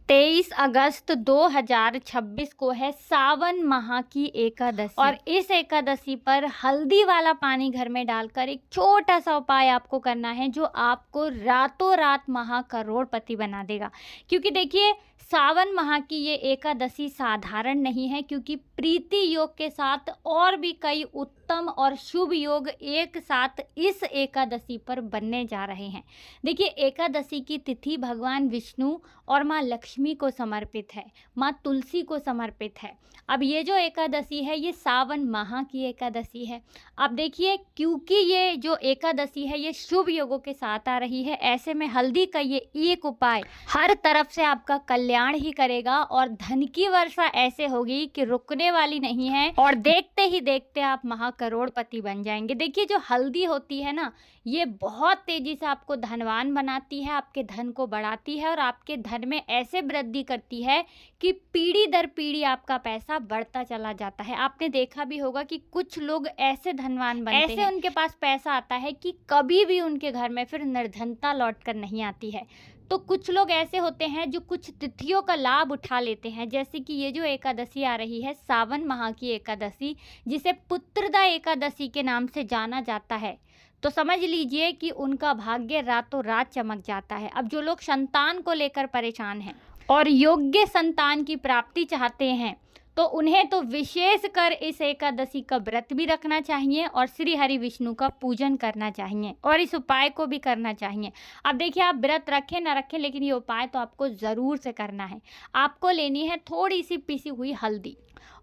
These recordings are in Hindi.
23 अगस्त 2026 को है सावन माह की एकादशी और इस एकादशी पर हल्दी वाला पानी घर में डालकर एक छोटा सा उपाय आपको करना है जो आपको रातों रात महाकरोड़पति बना देगा। क्योंकि देखिए सावन माह की ये एकादशी साधारण नहीं है, क्योंकि प्रीति योग के साथ और भी कई उत्तम और शुभ योग एक साथ इस एकादशी पर बनने जा रहे हैं। देखिए एकादशी की तिथि भगवान विष्णु और माँ लक्ष्मी को समर्पित है, माँ तुलसी को समर्पित है। अब ये जो एकादशी है ये सावन माह की एकादशी है। अब देखिए क्योंकि ये जो एकादशी है ये शुभ योगों के साथ आ रही है, ऐसे में हल्दी का ये एक उपाय हर तरफ से आपका कल्याण ही करेगा और धन की वर्षा ऐसे होगी कि रुकने वाली नहीं है और देखते ही देखते आप महाकरोड़पति बन जाएंगे। देखिए जो हल्दी होती है ना, ये बहुत तेजी से आपको धनवान बनाती है, आपके धन को बढ़ाती है और आपके धन में ऐसे वृद्धि करती है कि पीढ़ी दर पीढ़ी आपका पैसा बढ़ता चला जाता है। आपने देखा भी होगा कि कुछ लोग ऐसे धनवान बनते हैं, ऐसे उनके पास पैसा आता है कि कभी भी उनके घर में फिर निर्धनता लौट कर नहीं आती है। तो कुछ लोग ऐसे होते हैं जो कुछ तिथियों का लाभ उठा लेते हैं, जैसे कि ये जो एकादशी आ रही है सावन माह की एकादशी, जिसे पुत्रदा एकादशी के नाम से जाना जाता है, तो समझ लीजिए कि उनका भाग्य रातों रात चमक जाता है। अब जो लोग संतान को लेकर परेशान हैं और योग्य संतान की प्राप्ति चाहते हैं तो उन्हें तो विशेषकर इस एकादशी का व्रत भी रखना चाहिए और श्री हरि विष्णु का पूजन करना चाहिए और इस उपाय को भी करना चाहिए। अब देखिए आप व्रत रखें ना रखें, लेकिन ये उपाय तो आपको ज़रूर से करना है। आपको लेनी है थोड़ी सी पिसी हुई हल्दी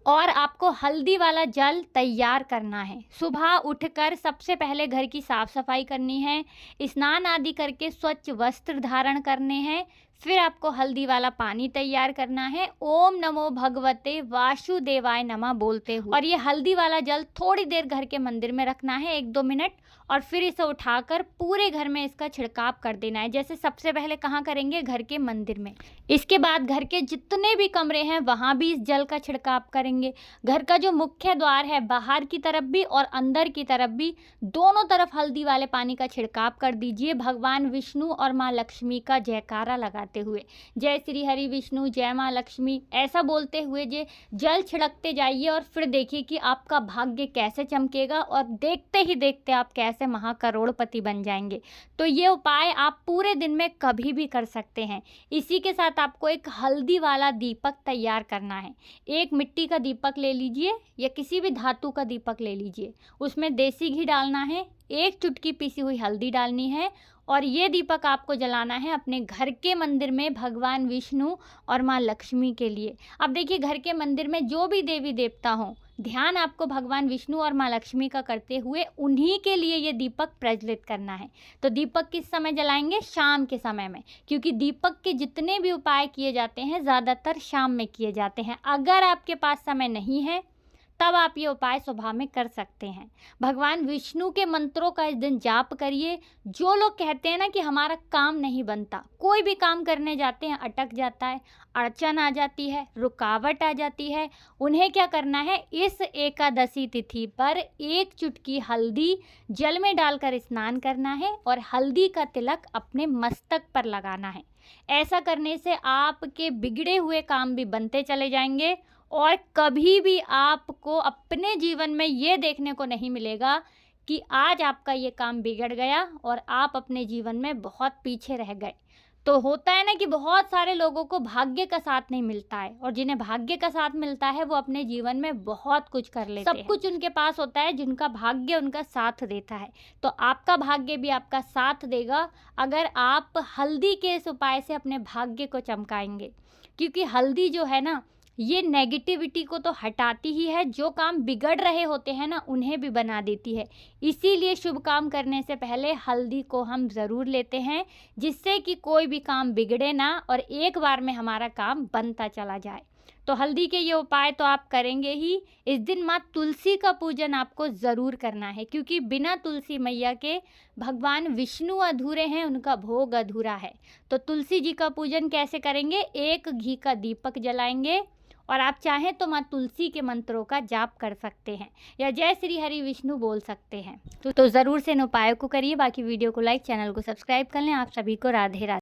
और आपको हल्दी वाला जल तैयार करना है। सुबह उठकर सबसे पहले घर की साफ सफाई करनी है, स्नान आदि करके स्वच्छ वस्त्र धारण करने हैं, फिर आपको हल्दी वाला पानी तैयार करना है, ओम नमो भगवते वासुदेवाय नमः बोलते हुए, और ये हल्दी वाला जल थोड़ी देर घर के मंदिर में रखना है 1-2 मिनट, और फिर इसे उठाकर पूरे घर में इसका छिड़काव कर देना है। जैसे सबसे पहले कहाँ करेंगे? घर के मंदिर में। इसके बाद घर के जितने भी कमरे हैं वहाँ भी इस जल का छिड़काव करेंगे। घर का जो मुख्य द्वार है बाहर की तरफ भी और अंदर की तरफ भी, दोनों तरफ हल्दी वाले पानी का छिड़काव कर दीजिए, भगवान विष्णु और माँ लक्ष्मी का जयकारा लगाते हुए, जय श्री हरि विष्णु जय माँ लक्ष्मी ऐसा बोलते हुए जे जल छिड़कते जाइए और फिर देखिए कि आपका भाग्य कैसे चमकेगा और देखते ही देखते आप कैसे महाकरोड़पति बन जाएंगे। तो ये उपाय आप पूरे दिन में कभी भी कर सकते हैं। इसी के साथ आपको एक हल्दी वाला दीपक तैयार करना है। एक मिट्टी का दीपक ले लीजिए या किसी भी धातु का दीपक ले लीजिए, उसमें देसी घी डालना है, 1 चुटकी पीसी हुई हल्दी डालनी है और ये दीपक आपको जलाना है अपने घर के मंदिर में भगवान विष्णु और माँ लक्ष्मी के लिए। अब देखिए घर के मंदिर में जो भी देवी देवता हों, ध्यान आपको भगवान विष्णु और माँ लक्ष्मी का करते हुए उन्हीं के लिए ये दीपक प्रज्वलित करना है। तो दीपक किस समय जलाएंगे? शाम के समय में, क्योंकि दीपक के जितने भी उपाय किए जाते हैं ज़्यादातर शाम में किए जाते हैं। अगर आपके पास समय नहीं है तब आप ये उपाय सुबह में कर सकते हैं। भगवान विष्णु के मंत्रों का इस दिन जाप करिए। जो लोग कहते हैं ना कि हमारा काम नहीं बनता, कोई भी काम करने जाते हैं अटक जाता है, अड़चन आ जाती है, रुकावट आ जाती है, उन्हें क्या करना है? इस एकादशी तिथि पर 1 चुटकी हल्दी जल में डालकर स्नान करना है और हल्दी का तिलक अपने मस्तक पर लगाना है। ऐसा करने से आपके बिगड़े हुए काम भी बनते चले जाएंगे और कभी भी आपको अपने जीवन में ये देखने को नहीं मिलेगा कि आज आपका ये काम बिगड़ गया और आप अपने जीवन में बहुत पीछे रह गए। तो होता है ना कि बहुत सारे लोगों को भाग्य का साथ नहीं मिलता है और जिन्हें भाग्य का साथ मिलता है वो अपने जीवन में बहुत कुछ कर लेते हैं। सब कुछ उनके पास होता है जिनका भाग्य उनका साथ देता है। तो आपका भाग्य भी आपका साथ देगा अगर आप हल्दी के इस उपाय से अपने भाग्य को चमकाएंगे, क्योंकि हल्दी जो है ना ये नेगेटिविटी को तो हटाती ही है, जो काम बिगड़ रहे होते हैं ना उन्हें भी बना देती है। इसीलिए शुभ काम करने से पहले हल्दी को हम ज़रूर लेते हैं, जिससे कि कोई भी काम बिगड़े ना और एक बार में हमारा काम बनता चला जाए। तो हल्दी के ये उपाय तो आप करेंगे ही। इस दिन माँ तुलसी का पूजन आपको ज़रूर करना है, क्योंकि बिना तुलसी मैया के भगवान विष्णु अधूरे हैं, उनका भोग अधूरा है। तो तुलसी जी का पूजन कैसे करेंगे? 1 घी का दीपक जलाएंगे और आप चाहें तो माँ तुलसी के मंत्रों का जाप कर सकते हैं या जय श्री हरि विष्णु बोल सकते हैं। तो ज़रूर से इन उपायों को करिए। बाकी वीडियो को लाइक, चैनल को सब्सक्राइब कर लें। आप सभी को राधे राधे।